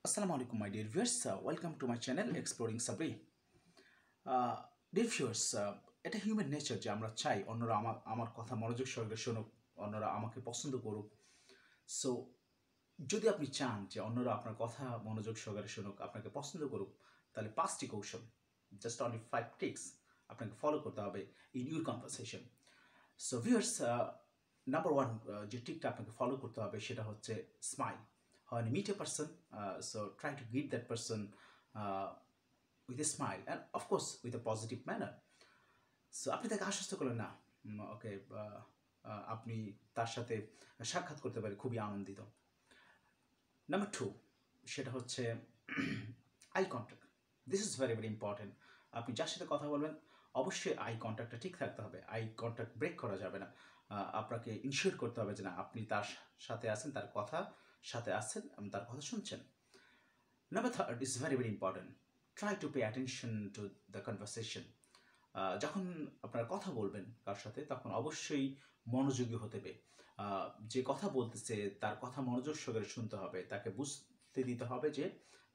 Assalamu alaikum, my dear viewers. Welcome to my channel Exploring Sabri. Dear viewers, এটা human nature যে আমরা চাই অন্যরা আমার কথা মনোযোগ সহকারে শুনুক, অন্যরা আমাকে পছন্দ করুক। সো যদি আপনি চান যে অন্যরা আপনার কথা মনোযোগ সহকারে শুনুক, আপনাকে পছন্দ করুক, তাহলে 5টি কৌশল, জাস্ট অনলি 5 ট্রিক্স আপনাকে ফলো করতে হবে in your conversation. So viewers, number 1 যে ট্রিকটা আপনাকে ফলো করতে হবে সেটা হচ্ছে smile. When you meet a person, so try to greet that person with a smile and of course with a positive manner. So আপনি তাকে আশ্বস্ত করলেন না, ওকে, আপনি তার সাথে সাক্ষাৎ করতে পারে খুবই আনন্দিত। নাম্বার 2 সেটা হচ্ছে eye contact. This is very very important. আপনি যার সাথে কথা বলবেন অবশ্যই আই কন্ট্যাক্টটা ঠিক থাকতে হবে, আই কন্ট্যাক্ট ব্রেক করা যাবে না। আপনাকে ইনশিওর করতে হবে যে না, আপনি তার সাথে আছেন, তার কথা সাথে আছেন, তার কথা শুনছেন। Number 3 is very very important. Try to pay attention to the conversation. যখন আপনারা কথা বলবেন কার সাথে, তখন অবশ্যই মনোযোগী হতে হবে। যে কথা বলতেছে তার কথা মনোযোগ সহকারে শুনতে হবে, তাকে বুঝতে দিতে হবে যে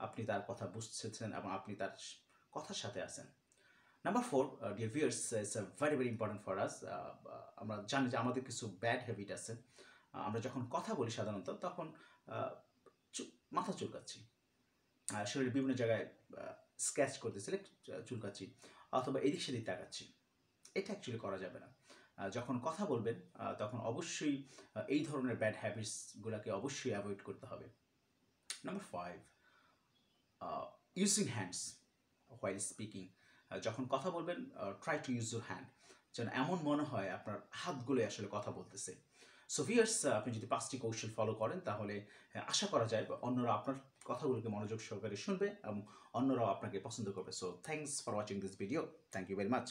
আপনি তার কথা বুঝতেছেন এবং আপনি তার কথার সাথে আছেন। Number 4, dear viewers, it's very very important for us. আমরা জানি যে আমাদের কিছু ব্যাড হ্যাবিট আছে. আমরা যখন কথা বলি সাধারণত তখন মাথা চুলকাচ্ছি, শরীরের বিভিন্ন জায়গায় স্ক্র্যাচ করতেছি, চুলকাচ্ছি, অথবা এদিক সেদিক তাকাচ্ছি। এটা অ্যাকচুয়ালি করা যাবে না. যখন কথা বলবেন তখন অবশ্যই এই ধরনের ব্যাড হ্যাবিটসগুলোকে অবশ্যই অ্যাভয়েড করতে হবে। Number 5, using hands while speaking. যখন কথা বলবেন try to use your hand, যেন এমন মনে হয় আপনার হাতগুলোই আসলে কথা বলতেছে। সো ভিউয়ার্স, আপনি যদি 5টি কৌশল ফলো করেন তাহলে আশা করা যায় অন্যরা আপনার কথাগুলোকে মনোযোগ সহকারে শুনবে এবং অন্যরাও আপনাকে পছন্দ করবে. So thanks for watching this video. Thank you very much.